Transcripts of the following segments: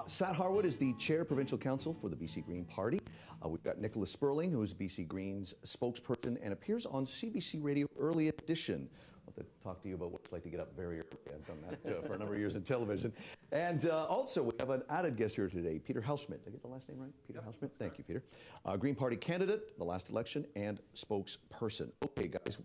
Sat Harwood is the Chair Provincial Council for the BC Green Party. We've got Nicholas Sperling, who is BC Green's spokesperson and appears on CBC Radio Early Edition. I'll have to talk to you about what it's like to get up very early. I've done that for a number of years in television. And also, we have an added guest here today, Peter Hellschmidt. Did I get the last name right? Peter Hellschmidt? Thank you, Peter. Green Party candidate, the last election, and spokesperson. Okay, guys.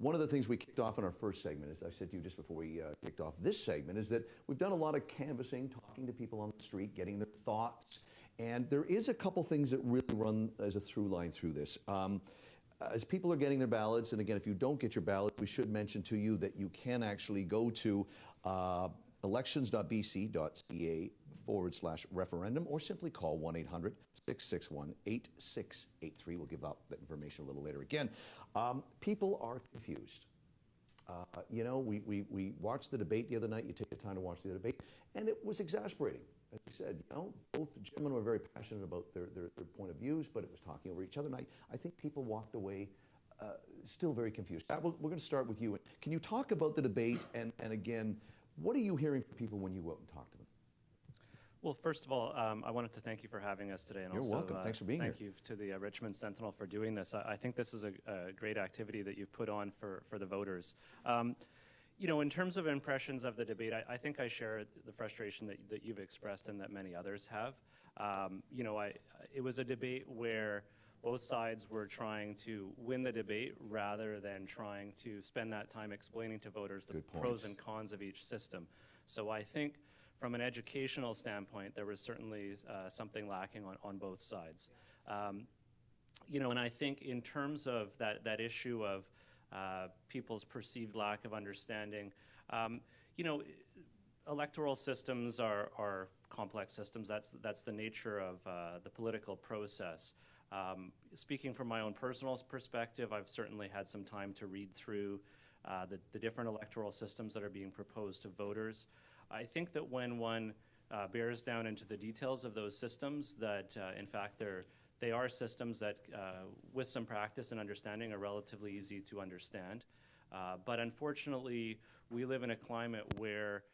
One of the things we kicked off in our first segment, as I said to you just before we kicked off this segment, is that we've done a lot of canvassing, talking to people on the street, getting their thoughts, and there is a couple things that really run as a through line through this. As people are getting their ballots, and again, if you don't get your ballot, we should mention to you that you can actually go to elections.bc.ca/referendum or simply call 1-800-661-8683. We'll give out that information a little later. Again, people are confused. You know, we watched the debate the other night. You take the time to watch the debate, and it was exasperating. As you said, you know, both gentlemen were very passionate about their point of views, but it was talking over each other. And I think people walked away still very confused. We're going to start with you. Can you talk about the debate, and again, what are you hearing from people when you go out and talk to them? Well, first of all, I wanted to thank you for having us today. And You're also, welcome. Thanks for being here. Thank you to the Richmond Sentinel for doing this. I think this is a great activity that you've put on for the voters. You know, in terms of impressions of the debate, I think I share the frustration that you've expressed and that many others have. You know, it was a debate where both sides were trying to win the debate rather than trying to spend that time explaining to voters the pros and cons of each system. So I think from an educational standpoint, there was certainly something lacking on both sides. You know, and I think in terms of that issue of people's perceived lack of understanding, you know, electoral systems are complex systems. That's the nature of the political process. Speaking from my own personal perspective, I've certainly had some time to read through the different electoral systems that are being proposed to voters. I think that when one bears down into the details of those systems, that in fact they are systems that with some practice and understanding are relatively easy to understand. But unfortunately, we live in a climate where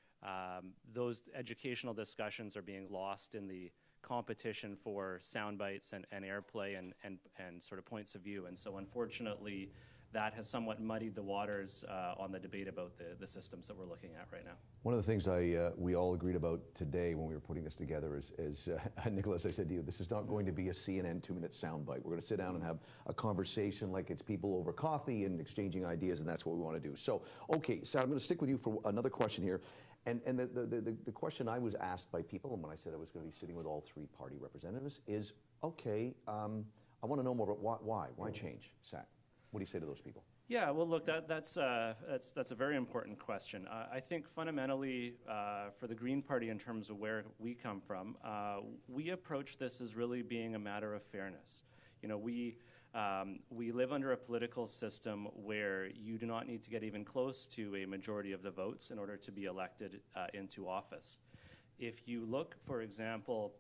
those educational discussions are being lost in the competition for sound bites and airplay and sort of points of view. And so unfortunately, that has somewhat muddied the waters on the debate about the systems that we're looking at right now. One of the things we all agreed about today when we were putting this together is Nicholas, I said to you, this is not going to be a CNN 2-minute soundbite. We're going to sit down and have a conversation like it's people over coffee and exchanging ideas, and that's what we want to do. So, okay, so I'm going to stick with you for another question here. And the question I was asked by people, and when I said I was going to be sitting with all three party representatives, is, okay, I want to know more about why change, Sat? What do you say to those people? Yeah, well, look, that's a very important question. I think fundamentally for the Green Party, in terms of where we come from, we approach this as really being a matter of fairness. You know, we live under a political system where you do not need to get even close to a majority of the votes in order to be elected into office. If you look, for example,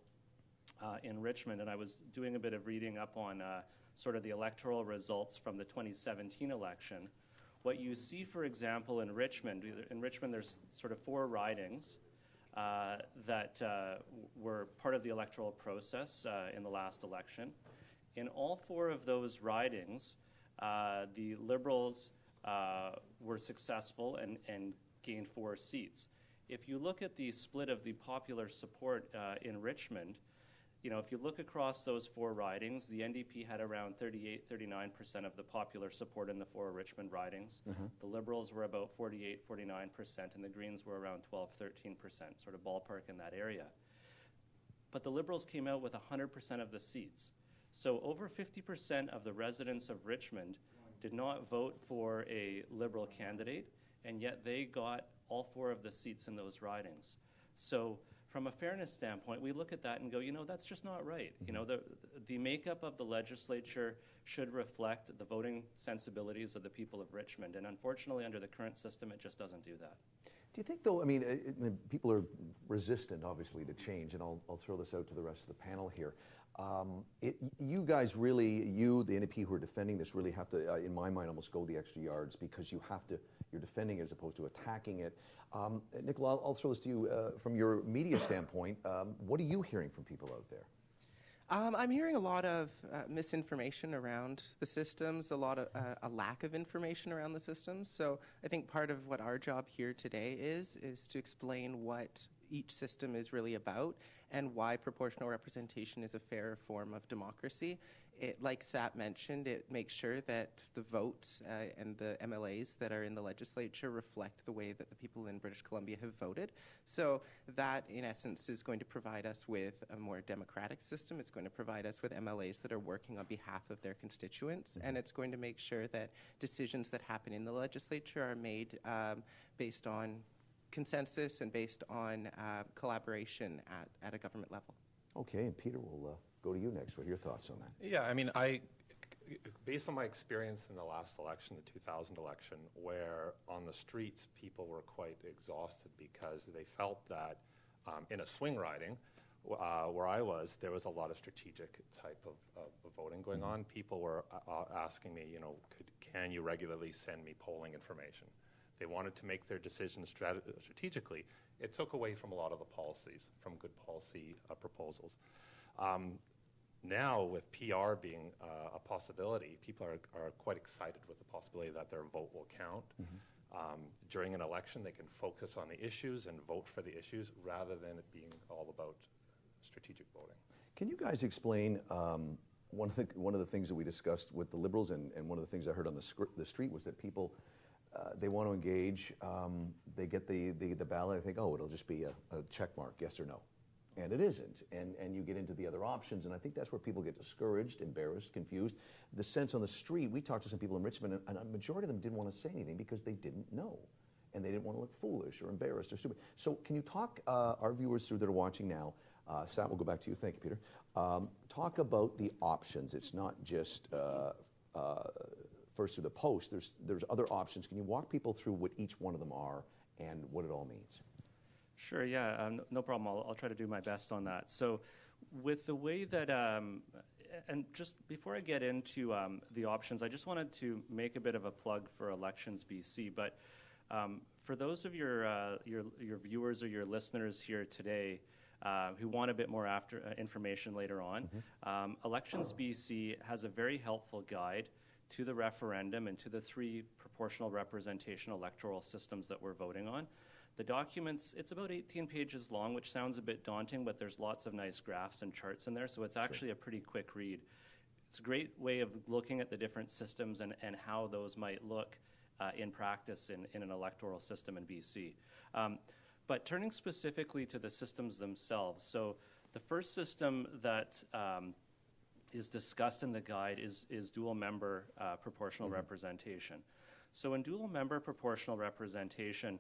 in Richmond, and I was doing a bit of reading up on sort of the electoral results from the 2017 election, what you see, for example, in Richmond there's sort of 4 ridings that were part of the electoral process in the last election. In all 4 of those ridings, the Liberals were successful and gained 4 seats. If you look at the split of the popular support in Richmond, you know, if you look across those 4 ridings, the NDP had around 38-39% of the popular support in the 4 Richmond ridings. The Liberals were about 48-49%, and the Greens were around 12-13%, sort of ballpark in that area. But the Liberals came out with 100% of the seats. So over 50% of the residents of Richmond did not vote for a Liberal candidate, and yet they got all 4 of the seats in those ridings. So from a fairness standpoint, we look at that and go, you know, that's just not right. You know, the makeup of the legislature should reflect the voting sensibilities of the people of Richmond. And unfortunately, under the current system, it just doesn't do that. Do you think, though, I mean, people are resistant, obviously, to change, and I'll throw this out to the rest of the panel here. You guys really, the NDP who are defending this, really have to, in my mind, almost go the extra yards, because you have to you're defending it as opposed to attacking it. Nicola, I'll throw this to you from your media standpoint. What are you hearing from people out there? I'm hearing a lot of misinformation around the systems, a a lack of information around the systems. So I think part of what our job here today is to explain what each system is really about and why proportional representation is a fair form of democracy. Like Sat mentioned, it makes sure that the votes and the MLAs that are in the legislature reflect the way that the people in British Columbia have voted. So that, in essence, is going to provide us with a more democratic system. It's going to provide us with MLAs that are working on behalf of their constituents, and it's going to make sure that decisions that happen in the legislature are made based on consensus and based on collaboration at a government level. Okay, and Peter, we'll go to you next. What are your thoughts on that? Yeah, I mean, based on my experience in the last election, the 2000 election, where on the streets people were quite exhausted because they felt that in a swing riding, where I was, there was a lot of strategic type of voting going on. People were asking me, you know, can you regularly send me polling information? They wanted to make their decisions strategically. It took away from a lot of the policies, from good policy proposals. Now, with PR being a possibility, people are quite excited with the possibility that their vote will count. During an election, they can focus on the issues and vote for the issues rather than it being all about strategic voting. Can you guys explain one of the things that we discussed with the Liberals, and one of the things I heard on the street was that people they want to engage. They get the ballot. They think, oh, it'll just be a check mark, yes or no. And it isn't. And you get into the other options. And I think that's where people get discouraged, embarrassed, confused. The sense on the street, we talked to some people in Richmond, and a majority of them didn't want to say anything because they didn't know. And they didn't want to look foolish or embarrassed or stupid. So can you talk our viewers through that are watching now? Sat, we'll go back to you. Thank you, Peter. Talk about the options. It's not just first through the post. There's other options. Can you walk people through what each one of them are and what it all means? Sure, yeah, no problem. I'll try to do my best on that. So with the way that, and just before I get into the options, I just wanted to make a bit of a plug for Elections BC. But for those of your viewers or your listeners here today who want a bit more information later on, Elections BC has a very helpful guide to the referendum and to the 3 proportional representation electoral systems that we're voting on. The documents, it's about 18 pages long, which sounds a bit daunting, but there's lots of nice graphs and charts in there, so it's actually a pretty quick read. It's a great way of looking at the different systems and how those might look in practice in an electoral system in BC. But turning specifically to the systems themselves, so the first system that is discussed in the guide is dual member proportional representation. So in dual member proportional representation,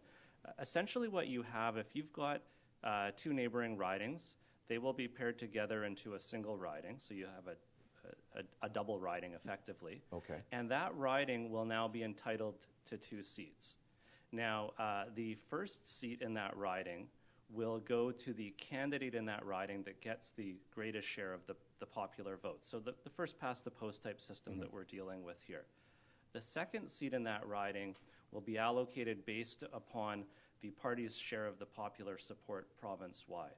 essentially what you have, if you've got 2 neighboring ridings, they will be paired together into a single riding, so you have a double riding effectively. Okay. And that riding will now be entitled to 2 seats. Now, the first seat in that riding will go to the candidate in that riding that gets the greatest share of the popular vote. So the first past the post type system that we're dealing with here. The second seat in that riding will be allocated based upon the party's share of the popular support province-wide.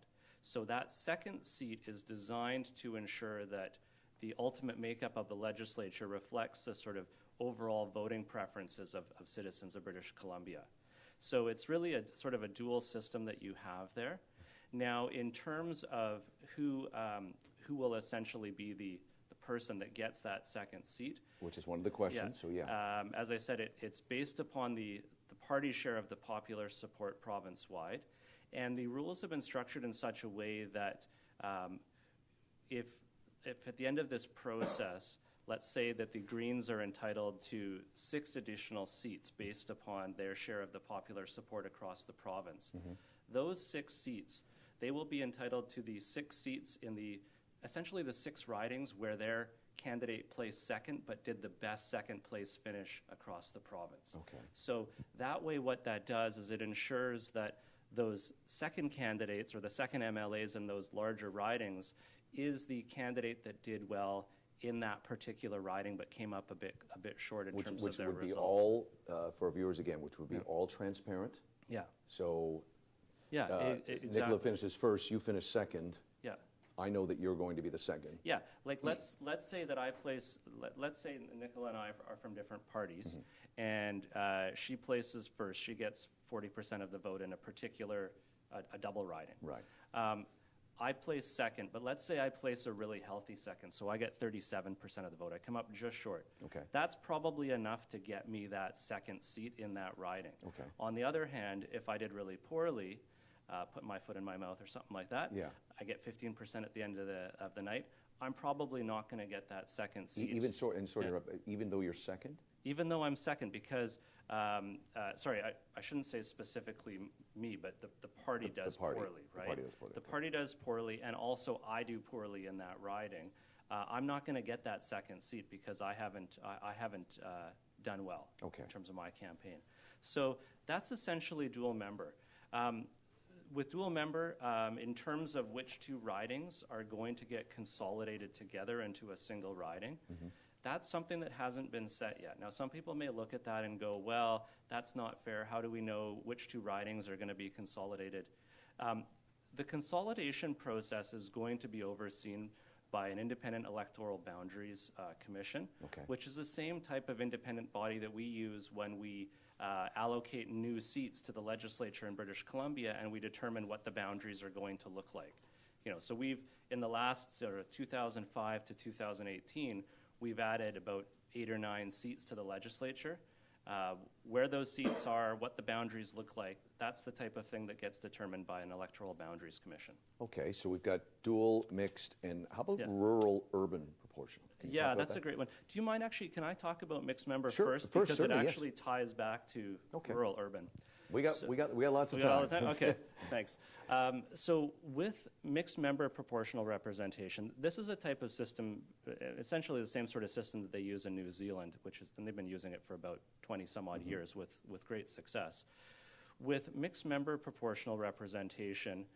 So that second seat is designed to ensure that the ultimate makeup of the legislature reflects the sort of overall voting preferences of citizens of British Columbia. So it's really a sort of a dual system that you have there. Now, in terms of who will essentially be the person that gets that second seat. Which is one of the questions, so yeah. As I said, it's based upon the party share of the popular support province-wide. And the rules have been structured in such a way that if at the end of this process, let's say that the Greens are entitled to 6 additional seats based upon their share of the popular support across the province. Those 6 seats, they will be entitled to the 6 seats in essentially the 6 ridings where their candidate placed second but did the best second place finish across the province. Okay. So that way what that does is it ensures that those second candidates or the second MLAs in those larger ridings is the candidate that did well in that particular riding, but came up a bit short in terms of their Which would be results. all, for our viewers again, which would be all transparent. Yeah. So Yeah. Nicola Exactly. finishes first, you finish second. Yeah. I know that you're going to be the second. Yeah, like let's say that I place, let's say Nicola and I are from different parties, and she places first. She gets 40% of the vote in a particular, a double riding. Right. I place second, but let's say I place a really healthy second, so I get 37% of the vote. I come up just short. Okay. That's probably enough to get me that second seat in that riding. Okay. On the other hand, if I did really poorly, put my foot in my mouth or something like that, Yeah. I get 15% at the end of the night, I'm probably not going to get that second seat. Even though you're second? Even though I'm second, because, sorry, I shouldn't say specifically me, but the party does party. poorly, right? The party does poorly. The party does poorly, and also I do poorly in that riding. I'm not going to get that second seat because I haven't done well Okay. in terms of my campaign. So that's essentially dual member. With dual member, in terms of which two ridings are going to get consolidated together into a single riding, that's something that hasn't been set yet. Now, some people may look at that and go, well, that's not fair. How do we know which two ridings are going to be consolidated? The consolidation process is going to be overseen by an independent electoral boundaries commission, Okay. which is the same type of independent body that we use when we allocate new seats to the legislature in British Columbia, and we determine what the boundaries are going to look like. So we've, in the last sort of 2005 to 2018, we've added about 8 or 9 seats to the legislature. Where those seats are, what the boundaries look like, that's the type of thing that gets determined by an electoral boundaries commission. Okay, so we've got dual, mixed, and how about Yeah. rural-urban proportion? Can you talk Yeah, about that's that? a great one. Do you mind actually, can I talk about mixed member Sure, first? first, Because certainly, it yes. actually ties back to Okay. rural-urban. We got lots of We time. got all the time? Let's Okay, go. thanks. So with mixed member proportional representation, this is a type of system, essentially the same sort of system that they use in New Zealand, and they've been using it for about 20 some odd years with great success. With mixed member proportional representation,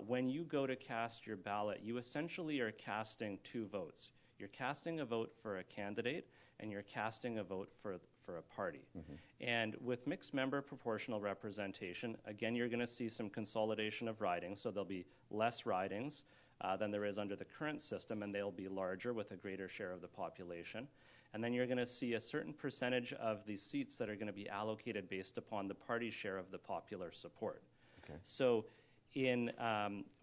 when you go to cast your ballot, you essentially are casting 2 votes. You're casting a vote for a candidate, and you're casting a vote for a party. And with mixed member proportional representation, again, you're going to see some consolidation of ridings, so there'll be less ridings than there is under the current system, and they'll be larger with a greater share of the population. And then you're going to see a certain percentage of the seats that are going to be allocated based upon the party share of the popular support. Okay. So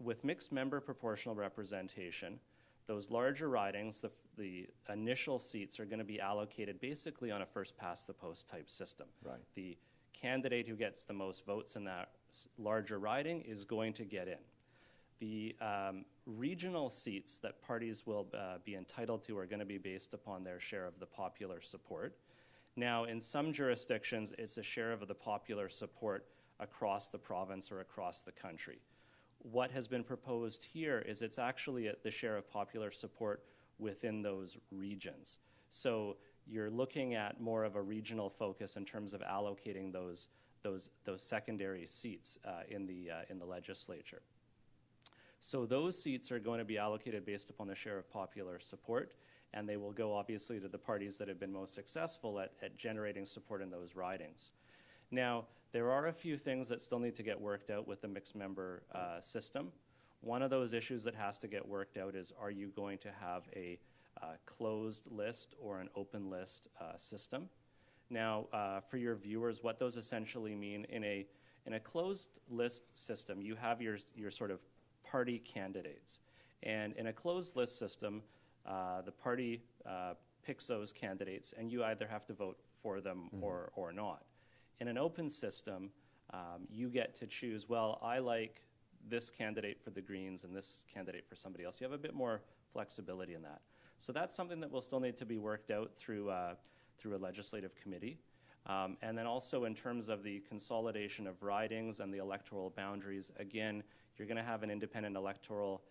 with mixed member proportional representation, those larger ridings, the initial seats are going to be allocated basically on a first-past-the-post type system. Right. The candidate who gets the most votes in that larger riding is going to get in. The regional seats that parties will be entitled to are going to be based upon their share of the popular support. Now, in some jurisdictions, it's a share of the popular support across the province or across the country. What has been proposed here is it's actually at the share of popular support within those regions. So you're looking at more of a regional focus in terms of allocating those secondary seats in the legislature. So those seats are going to be allocated based upon the share of popular support, and they will go obviously to the parties that have been most successful at generating support in those ridings. Now, there are a few things that still need to get worked out with the mixed member system. One of those issues that has to get worked out is, are you going to have a closed list or an open list system? Now, for your viewers, what those essentially mean, in a closed list system, you have your sort of party candidates. And in a closed list system, the party picks those candidates, and you either have to vote for them or not. In an open system, you get to choose, well, I like this candidate for the Greens and this candidate for somebody else. You have a bit more flexibility in that. So that's something that will still need to be worked out through a legislative committee. And then also in terms of the consolidation of ridings and the electoral boundaries, again, you're going to have an independent electoral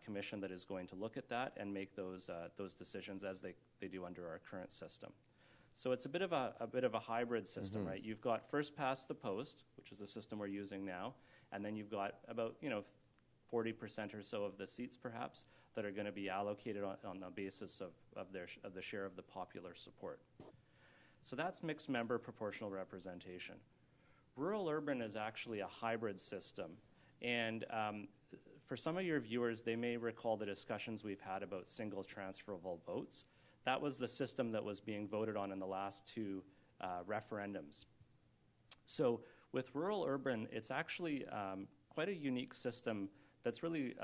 commission that is going to look at that and make those decisions as they do under our current system. So it's a bit of a hybrid system, right? You've got first past the post, which is the system we're using now, and then you've got about 40% or so of the seats perhaps that are going to be allocated on the basis of the share of the popular support. So that's mixed member proportional representation. Rural-urban is actually a hybrid system, and for some of your viewers, they may recall the discussions we've had about single transferable votes. That was the system that was being voted on in the last two referendums. So with rural-urban, it's actually quite a unique system that's really,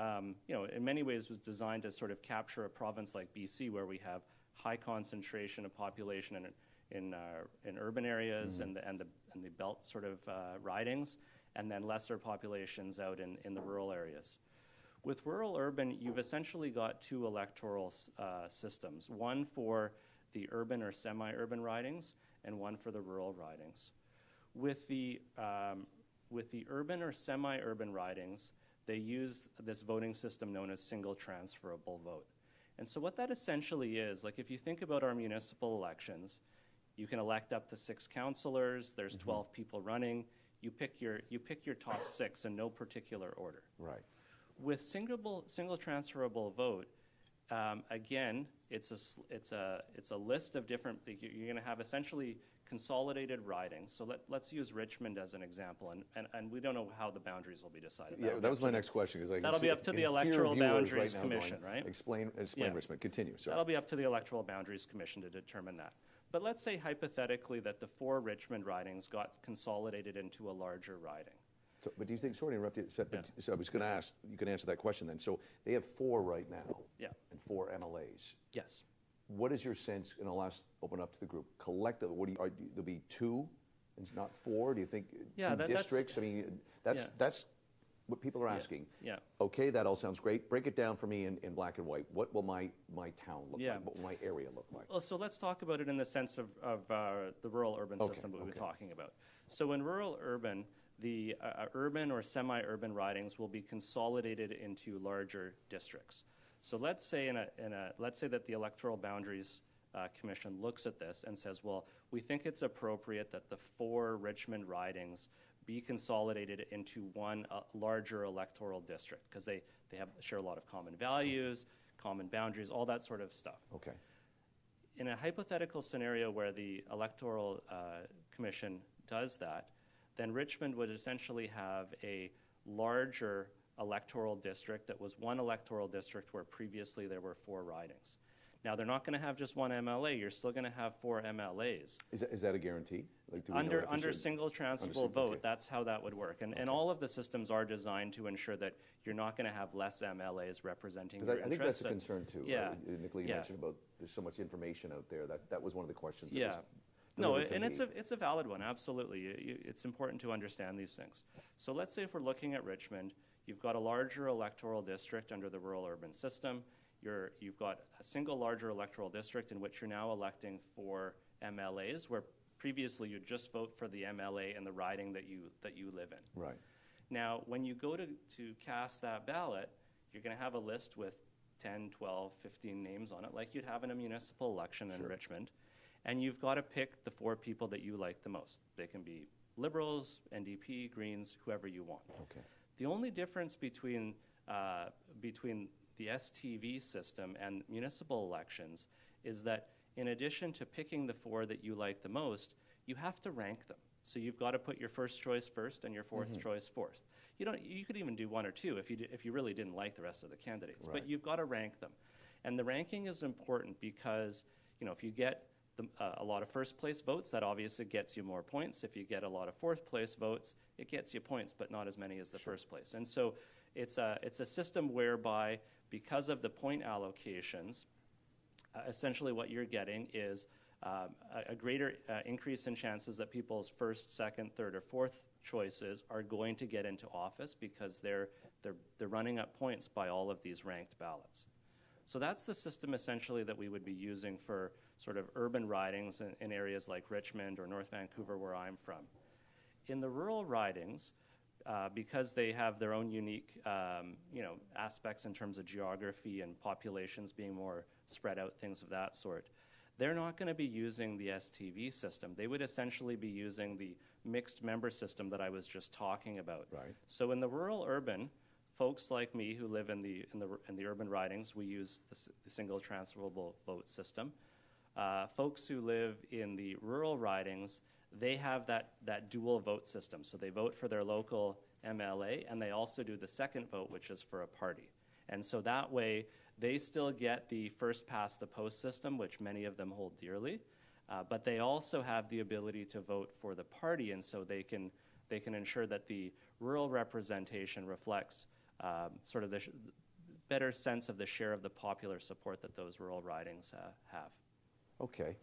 in many ways was designed to sort of capture a province like BC, where we have high concentration of population in urban areas and the belt sort of ridings, and then lesser populations out in the rural areas. With rural-urban, you've essentially got two electoral systems, one for the urban or semi-urban ridings and one for the rural ridings. With the urban or semi-urban ridings, they use this voting system known as single transferable vote. And so what that essentially is, like if you think about our municipal elections, you can elect up to 6 councillors, there's 12 people running, you pick your top 6 in no particular order. Right. With single transferable vote, again, it's a list of different, you're going to have essentially consolidated ridings. So let's use Richmond as an example, and we don't know how the boundaries will be decided. Yeah, that was my next question. That'll be up to the Electoral Boundaries Commission, right? Explain Richmond. Continue. Sorry. That'll be up to the Electoral Boundaries Commission to determine that. But let's say hypothetically that the 4 Richmond ridings got consolidated into a larger riding. So, but do you think, sorry to interrupt you, so I was going to ask, you can answer that question then. So they have 4 right now, and 4 MLAs. Yes. What is your sense, and I'll open up to the group, collectively, there'll be 2 and not 4? Do you think 2 districts? I mean, that's what people are asking. Yeah. Okay, that all sounds great. Break it down for me in black and white. What will my town look like? What will my area look like? Well, so let's talk about it in the sense of the rural-urban system that we were talking about. So in rural-urban, the urban or semi-urban ridings will be consolidated into larger districts. So let's say let's say that the Electoral Boundaries Commission looks at this and says, well, we think it's appropriate that the 4 Richmond ridings be consolidated into one larger electoral district because they share a lot of common values, common boundaries, all that sort of stuff. Okay. In a hypothetical scenario where the Electoral Commission does that, then Richmond would essentially have a larger electoral district that was one electoral district where previously there were 4 ridings. Now, they're not going to have just one MLA. You're still going to have 4 MLAs. Is that a guarantee? Like, under single transferable vote, that's how that would work. And all of the systems are designed to ensure that you're not going to have less MLAs representing your interests. I think that's a concern, too. Yeah. Nicola, you mentioned about there's so much information out there. That was one of the questions. Yeah. No, and it's a valid one, absolutely. It's important to understand these things. So let's say if we're looking at Richmond, you've got a larger electoral district under the rural-urban system. You've got a single larger electoral district in which you're now electing 4 MLAs, where previously you'd just vote for the MLA and the riding that you live in. Right. Now, when you go to cast that ballot, you're going to have a list with 10, 12, 15 names on it, like you'd have in a municipal election in Richmond. And you've got to pick the 4 people that you like the most. They can be Liberals, NDP, Greens, whoever you want. Okay. The only difference between the STV system and municipal elections is that in addition to picking the 4 that you like the most, you have to rank them. So you've got to put your first choice first and your fourth choice fourth. You could even do 1 or 2 if you really didn't like the rest of the candidates. Right. But you've got to rank them. And the ranking is important because, if you get a lot of first place votes, that obviously gets you more points. If you get a lot of fourth place votes, it gets you points, but not as many as the first place. And so it's a system whereby, because of the point allocations, essentially what you're getting is a greater increase in chances that people's first, second, third, or fourth choices are going to get into office because they're running up points by all of these ranked ballots. So that's the system essentially that we would be using for sort of urban ridings in areas like Richmond or North Vancouver, where I'm from. In the rural ridings, because they have their own unique aspects in terms of geography and populations being more spread out, things of that sort, they're not going to be using the STV system. They would essentially be using the mixed member system that I was just talking about. Right. So in the rural-urban, folks like me who live in the urban ridings, we use the single transferable vote system. Folks who live in the rural ridings, they have that dual vote system. So they vote for their local MLA, and they also do the second vote, which is for a party. And so that way, they still get the first past the post system, which many of them hold dearly, but they also have the ability to vote for the party, and so they can ensure that the rural representation reflects sort of the better sense of the share of the popular support that those rural ridings have. Okay.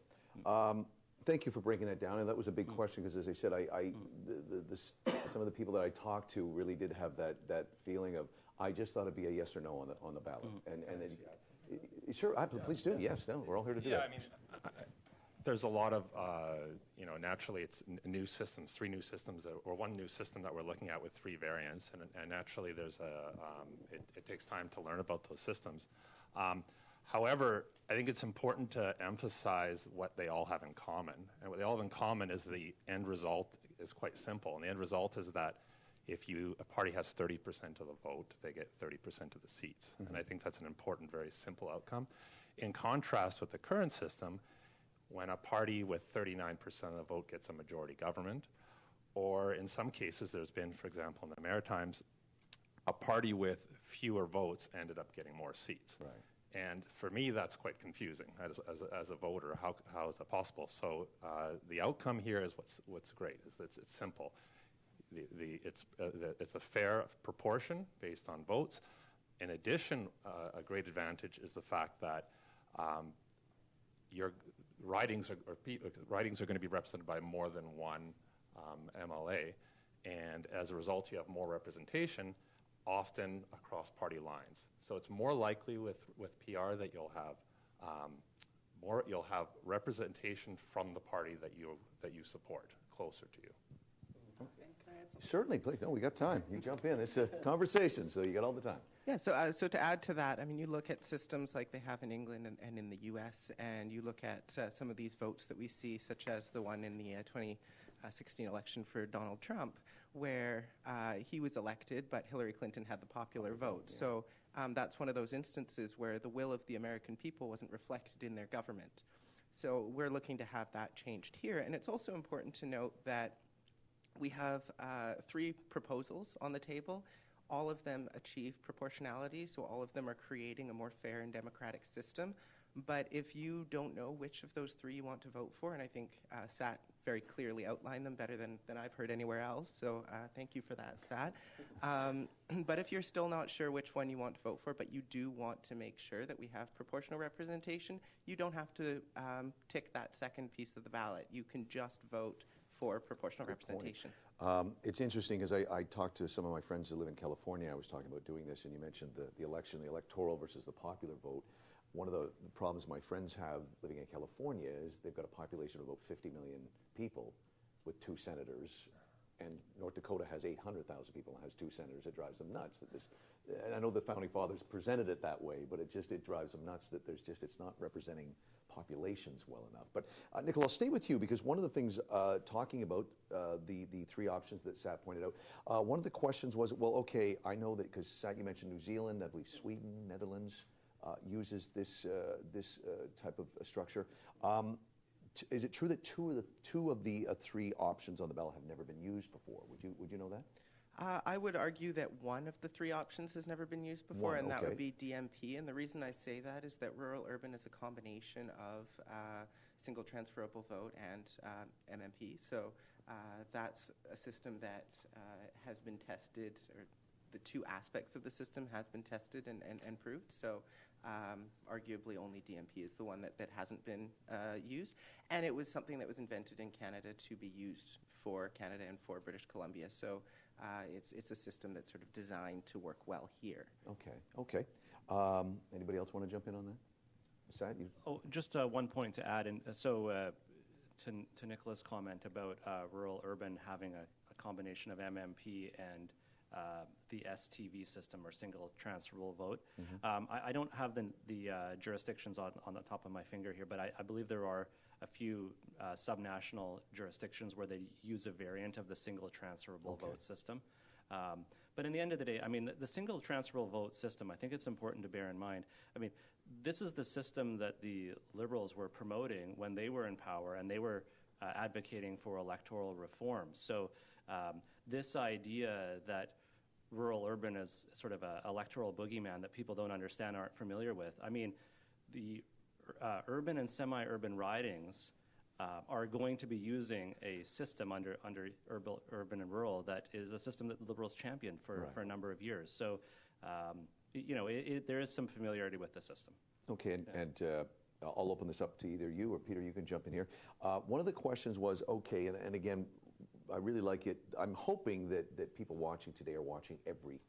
Thank you for breaking that down, and that was a big question because, as I said, some of the people that I talked to really did have that feeling of, I just thought it'd be a yes or no on the ballot. Sure, please do. Yes, no, we're all here to do that. Yeah, I mean, there's a lot of, naturally it's new systems, 3 new systems, or 1 new system that we're looking at with 3 variants, and naturally there's it takes time to learn about those systems. However, I think it's important to emphasize what they all have in common. And what they all have in common is the end result is quite simple. And the end result is that if a party has 30% of the vote, they get 30% of the seats. Mm-hmm. And I think that's an important, very simple outcome. In contrast with the current system, when a party with 39% of the vote gets a majority government, or in some cases, there's been, for example, in the Maritimes, a party with fewer votes ended up getting more seats. Right. And for me, that's quite confusing as a voter. How is that possible? So the outcome here is what's great. It's simple. It's a fair proportion based on votes. In addition, a great advantage is the fact that your ridings are going to be represented by more than one MLA, and as a result, you have more representation, often across party lines. So it's more likely with PR that you'll have representation from the party that you support closer to you. Can I add something? Certainly, please. No, we got time. You jump in. It's a conversation, so you got all the time. Yeah, so to add to that, I mean, you look at systems like they have in England and in the US, and you look at some of these votes that we see, such as the one in the 2016 election for Donald Trump, where he was elected, but Hillary Clinton had the popular vote. Yeah. So that's one of those instances where the will of the American people wasn't reflected in their government. So we're looking to have that changed here. And it's also important to note that we have 3 proposals on the table. All of them achieve proportionality, so all of them are creating a more fair and democratic system. But if you don't know which of those 3 you want to vote for, and I think Sat very clearly outlined them better than I've heard anywhere else, so thank you for that, Sat. But if you're still not sure which one you want to vote for, but you do want to make sure that we have proportional representation, you don't have to tick that second piece of the ballot. You can just vote for proportional representation. It's interesting because I talked to some of my friends who live in California. I was talking about doing this, and you mentioned the election, the electoral versus the popular vote. One of the problems my friends have living in California is they've got a population of about 50 million people with 2 senators, and North Dakota has 800,000 people and has 2 senators. It drives them nuts that this, and I know the Founding Fathers presented it that way, but it drives them nuts that it's not representing populations well enough. But Nicola, I'll stay with you because one of the things talking about the 3 options that Sat pointed out, one of the questions was, well, okay, I know that because Sat, you mentioned New Zealand, I believe Sweden, Netherlands uses this type of structure. Is it true that two of the 3 options on the ballot have never been used before? Would you know that? I would argue that one of the 3 options has never been used before, and that would be DMP. And the reason I say that is that rural-urban is a combination of single transferable vote and MMP. So that's a system that has been tested, or the 2 aspects of the system has been tested and proved. So arguably only DMP is the one that hasn't been used. And it was something that was invented in Canada to be used for Canada and for British Columbia. So it's a system that's sort of designed to work well here. Okay. Anybody else want to jump in on that? Sat, you? Oh, just one point to add. And so to Nicola's comment about rural-urban having a combination of MMP and the STV system, or single transferable vote. Mm-hmm. I don't have the jurisdictions on the top of my finger here, but I believe there are a few subnational jurisdictions where they use a variant of the single transferable vote system. But in the end of the day, I mean, the single transferable vote system, I think it's important to bear in mind. I mean, this is the system that the Liberals were promoting when they were in power, and they were advocating for electoral reform. So this idea that rural-urban is sort of an electoral boogeyman that people don't understand, aren't familiar with. I mean, the urban and semi-urban ridings are going to be using a system under urban and rural that is a system that the Liberals championed for a number of years. So, you know, there is some familiarity with the system. Okay, and I'll open this up to either you or Peter, you can jump in here. One of the questions was, okay, and again, I really like it. I'm hoping that people watching today are watching every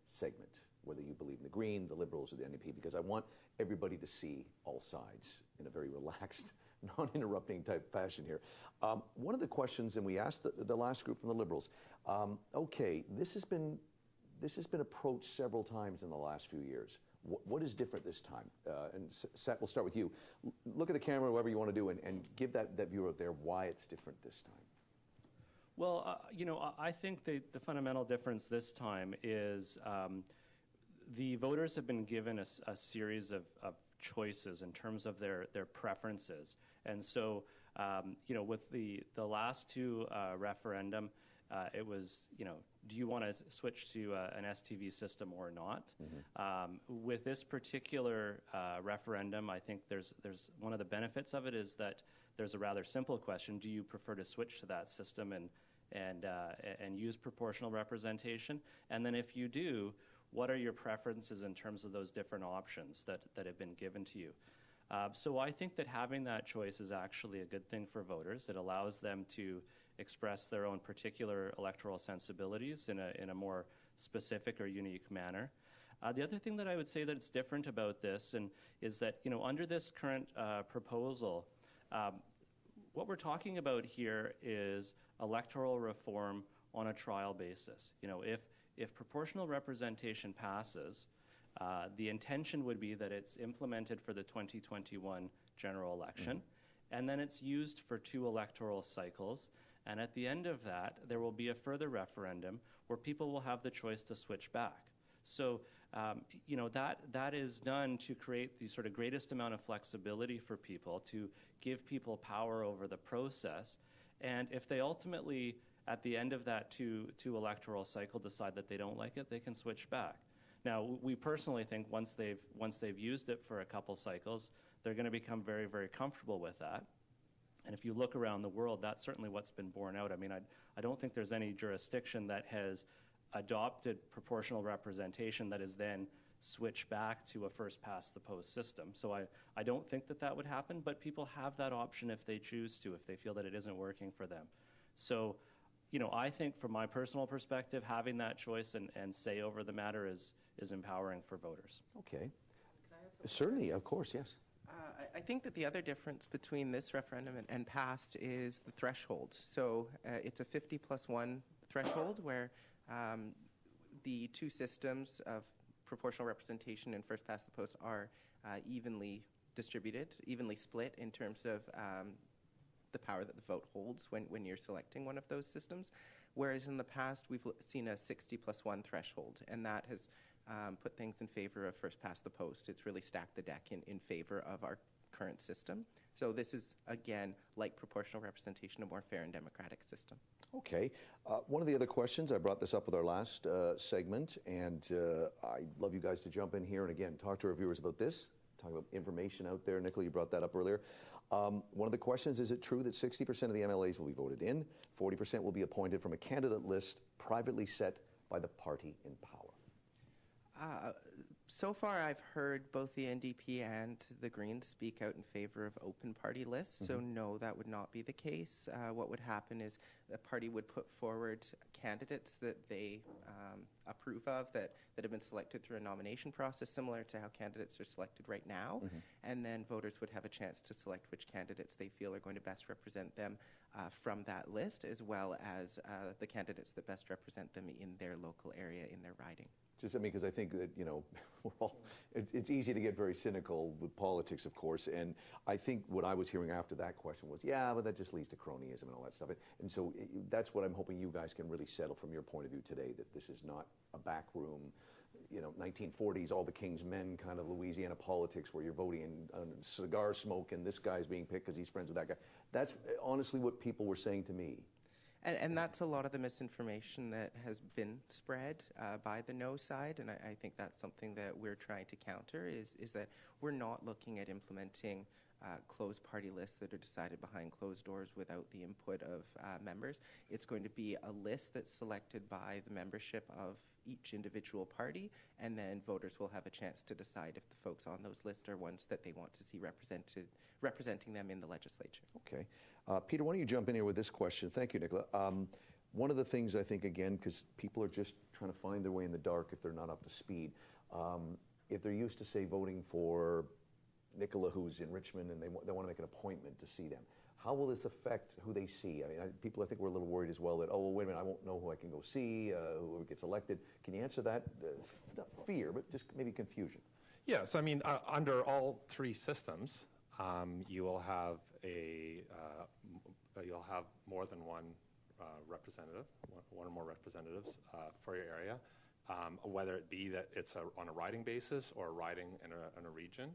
segment, whether you believe in the Green, the Liberals, or the NDP, because I want everybody to see all sides in a very relaxed, non-interrupting type fashion here. One of the questions, and we asked the last group from the Liberals, okay, this has been approached several times in the last few years. What is different this time? And Seth, we'll start with you. Look at the camera, whatever you want to do, and give that viewer out there why it's different this time. Well, you know, I think the fundamental difference this time is the voters have been given a series of choices in terms of their preferences. And so, you know, with the last two referendum, it was, you know, do you want to switch to an STV system or not? With this particular referendum, I think there's one of the benefits of it is that there's a rather simple question: do you prefer to switch to that system and use proportional representation? And then if you do, what are your preferences in terms of those different options that have been given to you? So I think that having that choice is actually a good thing for voters. It allows them to express their own particular electoral sensibilities in a more specific or unique manner. The other thing that I would say that's different about this is that, you know, under this current proposal, what we're talking about here is electoral reform on a trial basis. You know, if proportional representation passes, the intention would be that it's implemented for the 2021 general election, and then it's used for 2 electoral cycles. And at the end of that, there will be a further referendum where people will have the choice to switch back. So, you know, that is done to create the sort of greatest amount of flexibility for people, to give people power over the process. And if they ultimately, at the end of that two electoral cycle, decide that they don't like it, they can switch back. Now, we personally think once they've used it for a couple cycles, they're going to become very, very comfortable with that. And if you look around the world, that's certainly what's been borne out. I mean, I don't think there's any jurisdiction that has adopted proportional representation that is then switched back to a first-past-the-post system. So I don't think that would happen, but people have that option if they choose to, if they feel that it isn't working for them. So, you know, I think from my personal perspective, having that choice and say over the matter is empowering for voters. Okay. Can I add something? Certainly, of course, yes. I think that the other difference between this referendum and past is the threshold. So it's a 50+1 threshold where the 2 systems of proportional representation and first past the post are evenly distributed, evenly split in terms of the power that the vote holds when you're selecting one of those systems. Whereas in the past, we've seen a 60+1 threshold, and that has put things in favor of first past the post. It's really stacked the deck in favor of our current system. So this is, again, like proportional representation, a more fair and democratic system. Okay. One of the other questions, I brought this up with our last segment, and I'd love you guys to jump in here and, again, talk to our viewers about this, talk about information out there. Nicola, you brought that up earlier. One of the questions, is it true that 60% of the MLAs will be voted in, 40% will be appointed from a candidate list privately set by the party in power? So far, I've heard both the NDP and the Greens speak out in favor of open party lists. So no, that would not be the case. What would happen is the party would put forward candidates that they approve of, that have been selected through a nomination process, similar to how candidates are selected right now. And then voters would have a chance to select which candidates they feel are going to best represent them from that list, as well as the candidates that best represent them in their local area, in their riding. Just, I mean, because I think that, we're all, it's easy to get very cynical with politics, of course, and I think what I was hearing after that question was, yeah, but that just leads to cronyism and all that stuff. And so that's what I'm hoping you guys can really settle from your point of view today, that this is not a back room, 1940s, all the king's men kind of Louisiana politics where you're voting in cigar smoke and this guy's being picked because he's friends with that guy. That's honestly what people were saying to me. And that's a lot of the misinformation that has been spread by the no side, and I think that's something that we're trying to counter, is that we're not looking at implementing closed party lists that are decided behind closed doors without the input of members. It's going to be a list that's selected by the membership of each individual party, and then voters will have a chance to decide if the folks on those lists are ones that they want to see representing them in the legislature. Okay. Peter, why don't you jump in here with this question? Thank you, Nicola. One of the things I think, again, because people are just trying to find their way in the dark if they're not up to speed, if they're used to, say, voting for Nicola, who's in Richmond, and they want to make an appointment to see them, how will this affect who they see? I mean, people, I think, were a little worried as well that, oh, well, wait a minute, I won't know who I can go see, whoever gets elected. Can you answer that? Not fear, but just maybe confusion. Yes, I mean, under all three systems, you will have you'll have more than one representative, one or more representatives for your area, whether it be that it's on a riding basis or a riding in a region.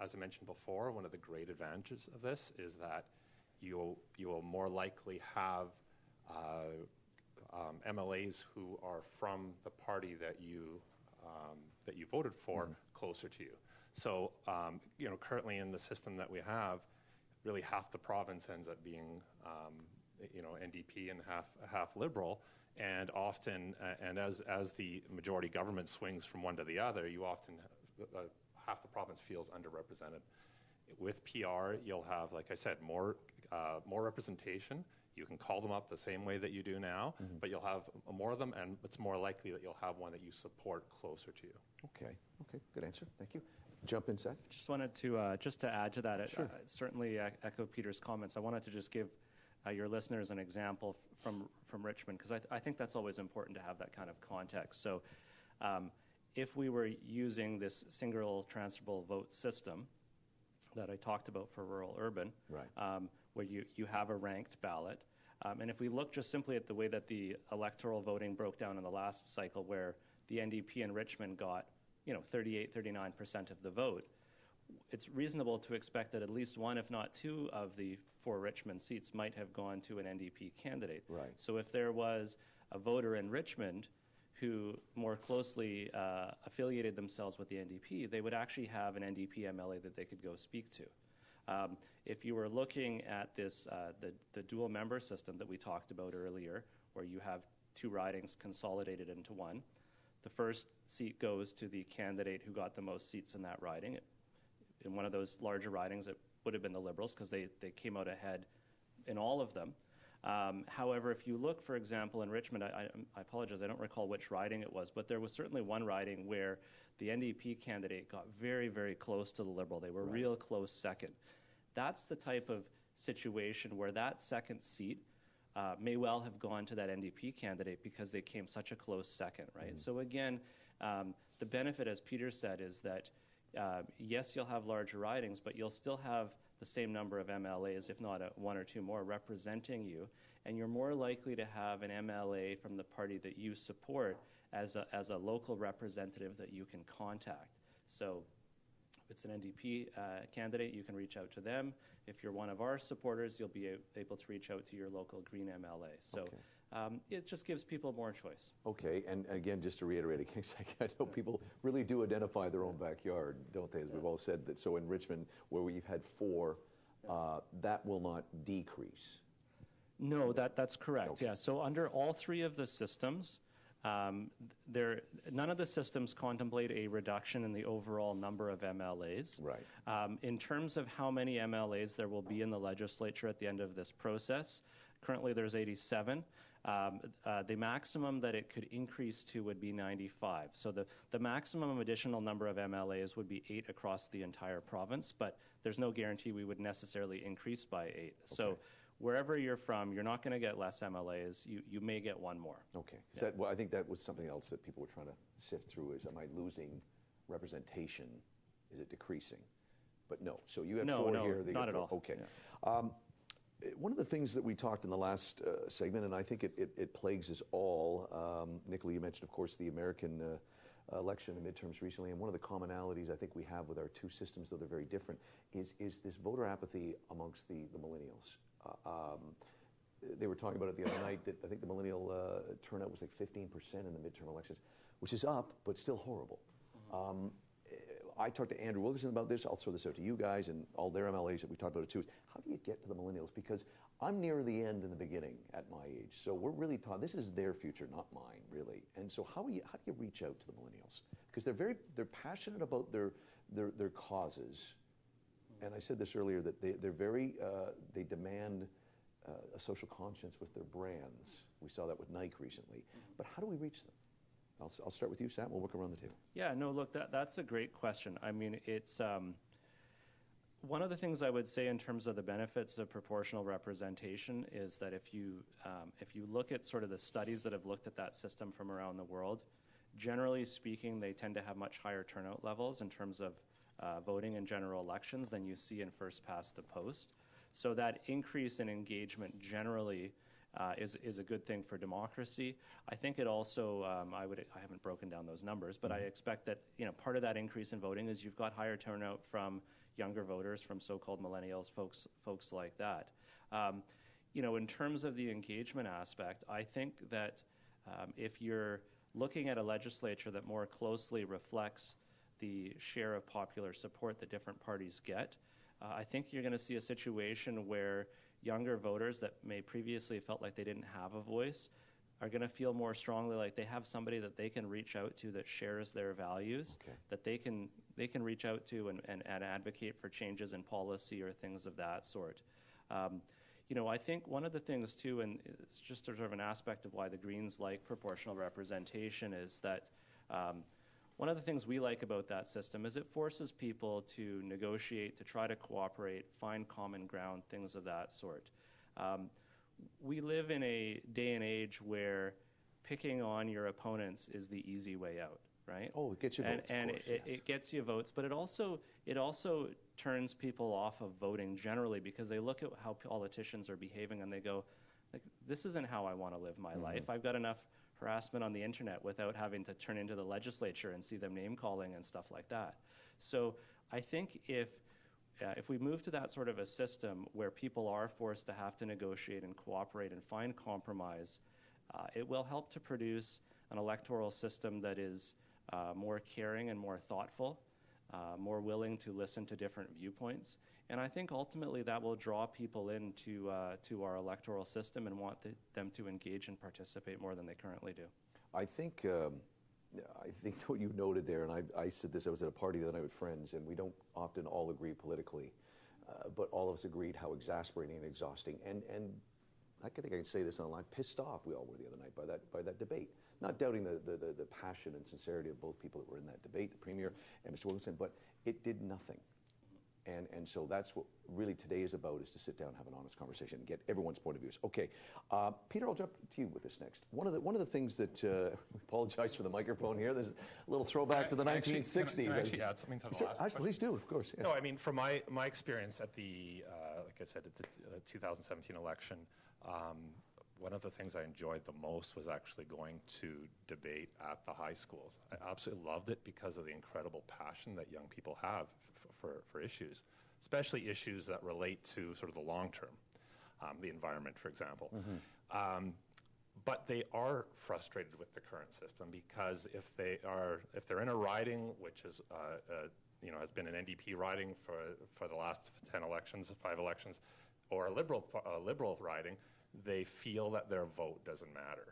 As I mentioned before, one of the great advantages of this is that you will more likely have MLAs who are from the party that you voted for closer to you. So currently in the system that we have, really half the province ends up being NDP and half Liberal, and often and as the majority government swings from one to the other, you often half the province feels underrepresented. With PR, you'll have, like I said, more representation. You can call them up the same way that you do now, but you'll have more of them, and it's more likely that you'll have one that you support closer to you. Okay, good answer. Thank you. Jump in, Zach. Just wanted to just to add to that. Sure. Certainly echo Peter's comments. I wanted to just give your listeners an example from Richmond, because I think that's always important to have that kind of context. So if we were using this single transferable vote system that I talked about for rural urban, right. Where you have a ranked ballot, and if we look just simply at the way that the electoral voting broke down in the last cycle, where the NDP in Richmond got 38, 39% of the vote, it's reasonable to expect that at least one, if not two, of the 4 Richmond seats might have gone to an NDP candidate. Right. So if there was a voter in Richmond who more closely affiliated themselves with the NDP, they would actually have an NDP MLA that they could go speak to. If you were looking at this, the dual member system that we talked about earlier, where you have 2 ridings consolidated into one, the first seat goes to the candidate who got the most seats in that riding. In one of those larger ridings, it would have been the Liberals, because they came out ahead in all of them. However, if you look, for example, in Richmond, I apologize, I don't recall which riding it was, but there was certainly one riding where the NDP candidate got very, very close to the Liberal. They were real close second. That's the type of situation where that second seat may well have gone to that NDP candidate because they came such a close second, right? So again, the benefit, as Peter said, is that yes, you'll have larger ridings, but you'll still have the same number of MLAs, if not 1 or 2 more, representing you, and you're more likely to have an MLA from the party that you support as a local representative that you can contact. So if it's an NDP candidate, you can reach out to them. If you're one of our supporters, you'll be able to reach out to your local Green MLA. So it just gives people more choice. Okay, and again, just to reiterate again, I know people really do identify their own backyard, don't they, as we've all said. That. So in Richmond, where we've had 4, that will not decrease. No, that's correct, okay. Yeah. So under all 3 of the systems, none of the systems contemplate a reduction in the overall number of MLAs. Right. In terms of how many MLAs there will be in the legislature at the end of this process, currently there's 87. The maximum that it could increase to would be 95. So the maximum additional number of MLAs would be 8 across the entire province, but there's no guarantee we would necessarily increase by 8. Okay. So wherever you're from, you're not going to get less MLAs. You may get one more. Okay. Yeah. Well, I think that was something else that people were trying to sift through is, am I losing representation? Is it decreasing? But no. So you have four here. Not at all. Okay. Yeah. One of the things that we talked in the last segment, and I think it plagues us all, Nicola, you mentioned, of course, the American election and midterms recently, and one of the commonalities I think we have with our two systems, though they're very different, is this voter apathy amongst the millennials. They were talking about it the other night that I think the millennial turnout was like 15% in the midterm elections, which is up, but still horrible. Mm-hmm. I talked to Andrew Wilkinson about this. I'll throw this out to you guys and all their MLAs that we talked about it too. Is how do you get to the millennials? Because I'm near the end and the beginning at my age. So we're really taught, this is their future, not mine, really. And so how do you reach out to the millennials? Because they're passionate about their causes. And I said this earlier, that they demand a social conscience with their brands. We saw that with Nike recently. But how do we reach them? I'll start with you, Sam. We'll work around the table. Yeah, no, look, that's a great question. I mean, it's one of the things I would say in terms of the benefits of proportional representation is that if you look at sort of the studies that have looked at that system from around the world, generally speaking, they tend to have much higher turnout levels in terms of voting in general elections than you see in first past the post. So that increase in engagement generally is a good thing for democracy. I think it also, I haven't broken down those numbers, but I expect that part of that increase in voting is you've got higher turnout from younger voters, from so-called millennials, folks like that. In terms of the engagement aspect, I think that if you're looking at a legislature that more closely reflects the share of popular support that different parties get, I think you're going to see a situation where younger voters that may previously felt like they didn't have a voice are going to feel more strongly like they have somebody that they can reach out to that shares their values, okay, that they can reach out to and advocate for changes in policy or things of that sort. I think one of the things too, and it's just sort of an aspect of why the Greens like proportional representation, is that one of the things we like about that system is it forces people to negotiate, to try to cooperate, find common ground, things of that sort. We live in a day and age where picking on your opponents is the easy way out, right? Oh, it gets you votes, and of course, it, yes. it gets you votes, but it also turns people off of voting generally, because they look at how politicians are behaving and they go, like, this isn't how I want to live my life. I've got enough harassment on the internet without having to turn into the legislature and see them name calling and stuff like that. So I think if we move to that sort of a system where people are forced to have to negotiate and cooperate and find compromise, it will help to produce an electoral system that is more caring and more thoughtful, more willing to listen to different viewpoints. And I think ultimately that will draw people into to our electoral system and want them to engage and participate more than they currently do. I think what you noted there, and I said this, I was at a party the other night with friends, and we don't often all agree politically, but all of us agreed how exasperating and exhausting, and I think I can say this online, pissed off we all were the other night by that debate. Not doubting the passion and sincerity of both people that were in that debate, the Premier and Mr. Wilkinson, but it did nothing. And so that's what really today is about, is to sit down and have an honest conversation and get everyone's point of views. Okay, Peter, I'll jump to you with this next. One of the things that, we apologize for the microphone here, there's a little throwback to the 1960s. Can I actually add something to the last question? Please do, of course. Yes. No, I mean, from my experience at the, like I said, at the 2017 election, one of the things I enjoyed the most was actually going to debate at the high schools. I absolutely loved it because of the incredible passion that young people have for issues, especially issues that relate to sort of the long term, the environment, for example. But they are frustrated with the current system, because if they're in a riding which is has been an NDP riding for the last 5 elections, or a liberal riding, they feel that their vote doesn't matter.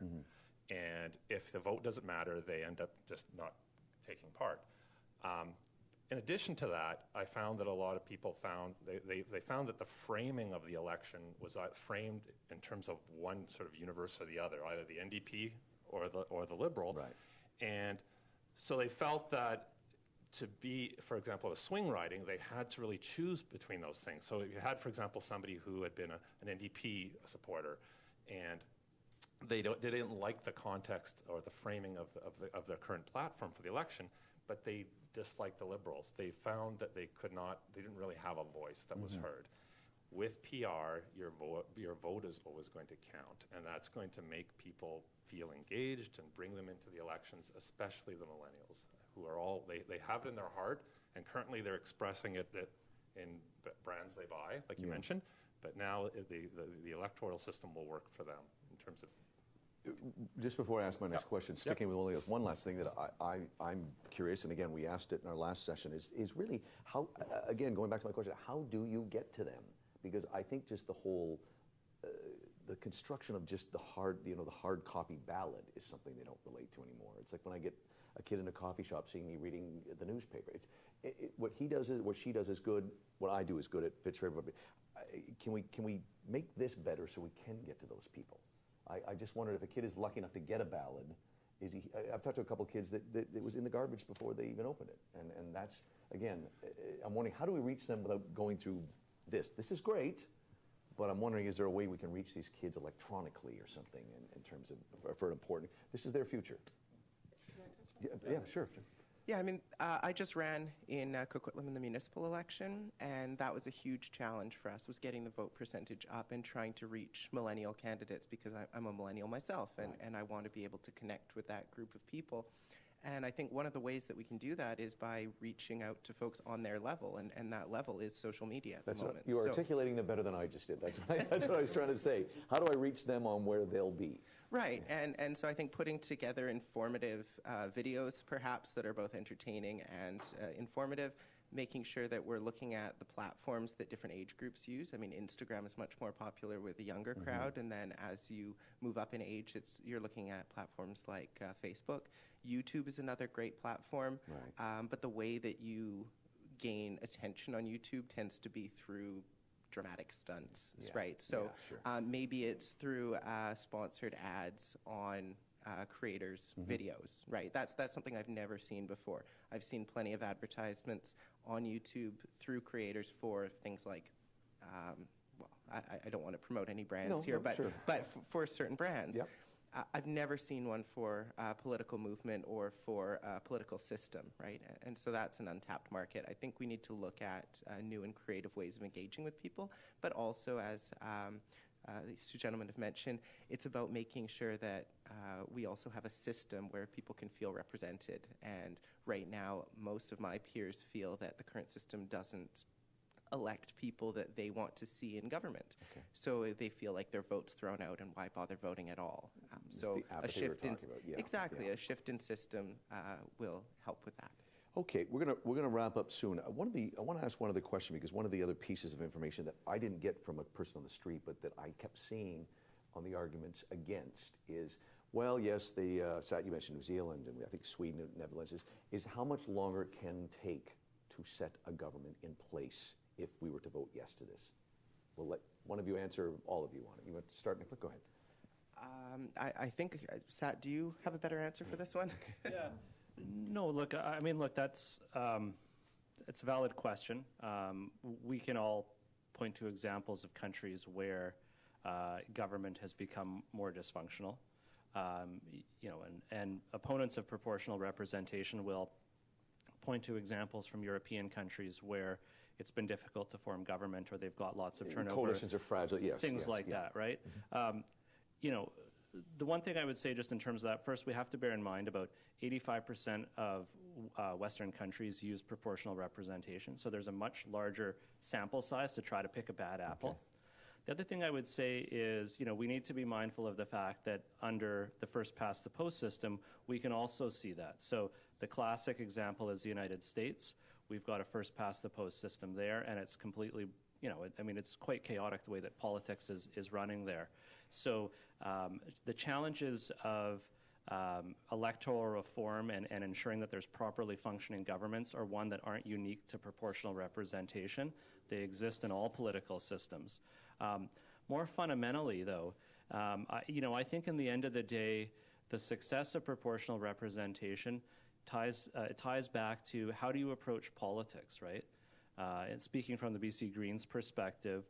And if the vote doesn't matter, they end up just not taking part. In addition to that, I found that a lot of people found that the framing of the election was framed in terms of one sort of universe or the other, either the NDP or the Liberal. Right. And so they felt that to be, for example, a swing riding, they had to really choose between those things. So you had, for example, somebody who had been an NDP supporter, and they didn't like the context or the framing of their current platform for the election, but they disliked the Liberals. They found that they didn't really have a voice that was heard. With PR, your vote is always going to count, and that's going to make people feel engaged and bring them into the elections, especially the millennials, who are they have it in their heart, and currently they're expressing it in the brands they buy, like you mentioned, but now the electoral system will work for them in terms of. Just before I ask my next question, sticking with millennials, one last thing that I'm curious, and again, we asked it in our last session, is really how, again, going back to my question, how do you get to them? Because I think just the whole, the construction of just the hard copy ballot is something they don't relate to anymore. It's like when I get a kid in a coffee shop seeing me reading the newspaper. What he does is, what she does is good. What I do is good. It fits for everybody. Can we make this better so we can get to those people? I just wondered if a kid is lucky enough to get a ballot, I've talked to a couple of kids that it was in the garbage before they even opened it. And that's, again, I'm wondering, how do we reach them without going through this? This is great, but I'm wondering, is there a way we can reach these kids electronically or something in terms of, for important, this is their future. Yeah, sure. Yeah, I mean, I just ran in Coquitlam in the municipal election, and that was a huge challenge for us, was getting the vote percentage up and trying to reach millennial candidates, because I'm a millennial myself, and I want to be able to connect with that group of people. And I think one of the ways that we can do that is by reaching out to folks on their level, and that level is social media at the moment. You're articulating them better than I just did. That's what I was trying to say. How do I reach them on where they'll be? Right, and so I think putting together informative videos, perhaps, that are both entertaining and informative, making sure that we're looking at the platforms that different age groups use. I mean, Instagram is much more popular with the younger crowd, and then as you move up in age, you're looking at platforms like Facebook. YouTube is another great platform, but the way that you gain attention on YouTube tends to be through dramatic stunts, right? So maybe it's through sponsored ads on creators' videos, right? That's something I've never seen before. I've seen plenty of advertisements on YouTube through creators for things like, well, I don't want to promote any brands here, but for certain brands. I've never seen one for a political movement or for a political system, right? And so that's an untapped market. I think we need to look at new and creative ways of engaging with people, but also, as these two gentlemen have mentioned, it's about making sure that we also have a system where people can feel represented. And right now, most of my peers feel that the current system doesn't elect people that they want to see in government. So they feel like their vote's thrown out, and why bother voting at all? So a shift in a shift in system will help with that. Okay, we're gonna wrap up soon. I want to ask one other question, because one of the other pieces of information that I didn't get from a person on the street, but that I kept seeing on the arguments against is, well, yes, the you mentioned New Zealand, and I think Sweden and Netherlands, is how much longer it can take to set a government in place if we were to vote yes to this. We'll let one of you answer, all of you want it. You want to start, Nicola? Go ahead. I think, Sat, do you have a better answer for this one? Yeah. No, look, I mean, look, it's a valid question. We can all point to examples of countries where government has become more dysfunctional. You know, and opponents of proportional representation will point to examples from European countries where it's been difficult to form government, or they've got lots of turnover. Coalitions are fragile, yes. Things like that, right? You know, the one thing I would say just in terms of that, first, we have to bear in mind about 85% of Western countries use proportional representation, so there's a much larger sample size to try to pick a bad apple. The other thing I would say is, you know, we need to be mindful of the fact that under the first past the post system, we can also see that. So the classic example is the United States. We've got a first past the post system there, and it's completely, you know, I mean, it's quite chaotic the way that politics is running there. So the challenges of electoral reform and ensuring that there's properly functioning governments are one that aren't unique to proportional representation. They exist in all political systems. More fundamentally, though, you know, I think in the end of the day, the success of proportional representation it ties back to how do you approach politics, right? And speaking from the BC Greens perspective,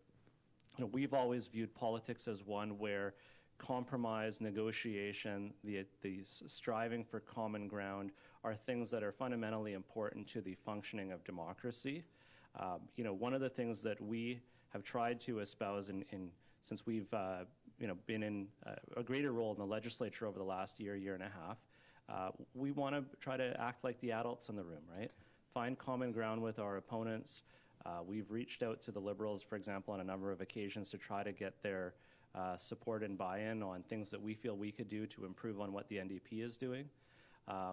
we've always viewed politics as one where compromise, negotiation, the striving for common ground are things that are fundamentally important to the functioning of democracy. One of the things that we have tried to espouse since we've been in a greater role in the legislature over the last year and a half, we want to try to act like the adults in the room, right? Find common ground with our opponents. We've reached out to the Liberals, for example, on a number of occasions to try to get their support and buy-in on things that we feel we could do to improve on what the NDP is doing.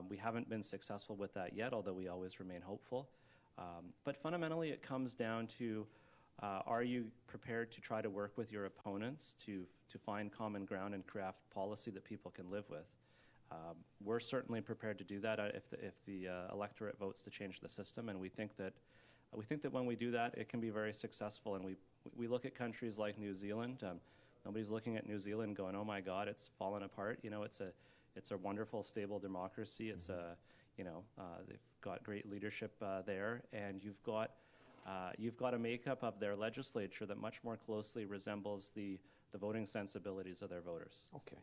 We haven't been successful with that yet, although we always remain hopeful. But fundamentally, it comes down to, are you prepared to try to work with your opponents to find common ground and craft policy that people can live with? We're certainly prepared to do that if the electorate votes to change the system, and we think that when we do that, it can be very successful. And we look at countries like New Zealand. Nobody's looking at New Zealand going, "Oh my God, it's fallen apart." It's a wonderful, stable democracy. It's they've got great leadership there, and you've got a makeup of their legislature that much more closely resembles the voting sensibilities of their voters. Okay.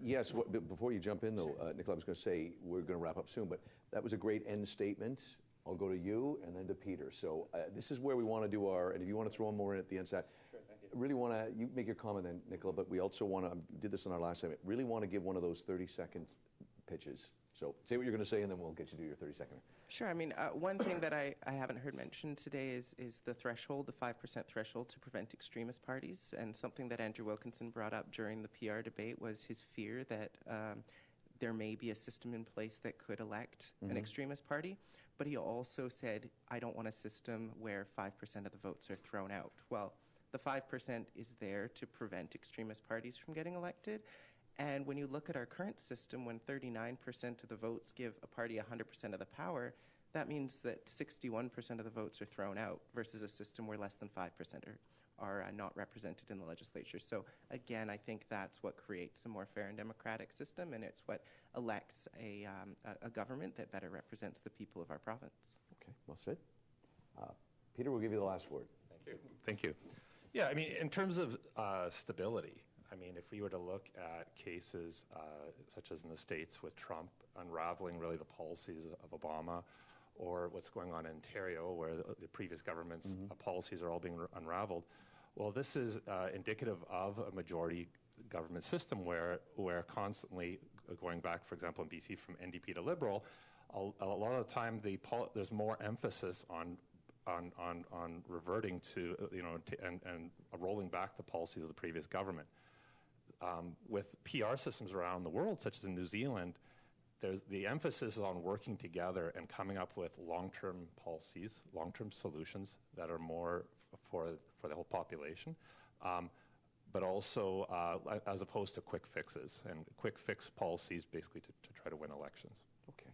Yes, before you jump in, though, Nicola, I was going to say we're going to wrap up soon, but that was a great end statement. I'll go to you and then to Peter. So this is where we want to do and if you want to throw one more in at the end, sure, thank you. Really want to, you make your comment then, Nicola, but we also want to, did this on our last segment, really want to give one of those 30-second pitches. So say what you're going to say, and then we'll get you to your 30-second. Sure. I mean, one thing that I haven't heard mentioned today is the threshold, the 5% threshold to prevent extremist parties. And something that Andrew Wilkinson brought up during the PR debate was his fear that there may be a system in place that could elect an extremist party. But he also said, I don't want a system where 5% of the votes are thrown out. Well, the 5% is there to prevent extremist parties from getting elected. And when you look at our current system, when 39% of the votes give a party 100% of the power, that means that 61% of the votes are thrown out versus a system where less than 5% are not represented in the legislature. So again, I think that's what creates a more fair and democratic system, and it's what elects a government that better represents the people of our province. Okay, well said. Peter, we'll give you the last word. Thank you. Yeah, I mean, in terms of stability, I mean, if we were to look at cases such as in the States with Trump unraveling really the policies of Obama, or what's going on in Ontario where the previous government's policies are all being unraveled, well, this is indicative of a majority government system where constantly, going back, for example, in BC from NDP to Liberal, a lot of the time there's more emphasis on reverting to, and rolling back the policies of the previous government. With PR systems around the world, such as in New Zealand, the emphasis is on working together and coming up with long-term policies, long-term solutions that are more for the whole population, but also as opposed to quick fixes and quick fix policies basically to try to win elections. Okay.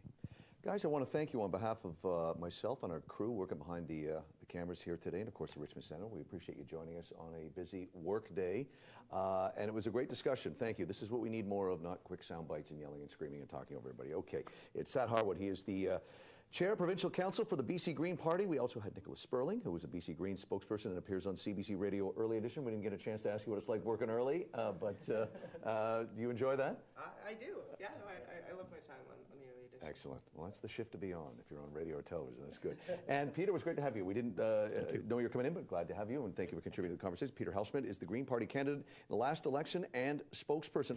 Guys, I want to thank you on behalf of myself and our crew working behind the cameras here today, and of course the Richmond Center. We appreciate you joining us on a busy work day, and it was a great discussion. Thank you. This is what we need more of, not quick sound bites and yelling and screaming and talking over everybody. Okay, it's Sat Harwood. He is the Chair, Provincial Council for the BC Green Party. We also had Nicola Sperling, who was a BC Green spokesperson and appears on CBC Radio Early Edition. We didn't get a chance to ask you what it's like working early, but do you enjoy that? I do. Yeah, no, I love my time on the Early Edition. Excellent. Well, that's the shift to be on if you're on radio or television. That's good. And Peter, it was great to have you. We didn't know you were coming in, but glad to have you, and thank you for contributing to the conversation. Peter Helsschmidt is the Green Party candidate in the last election and spokesperson.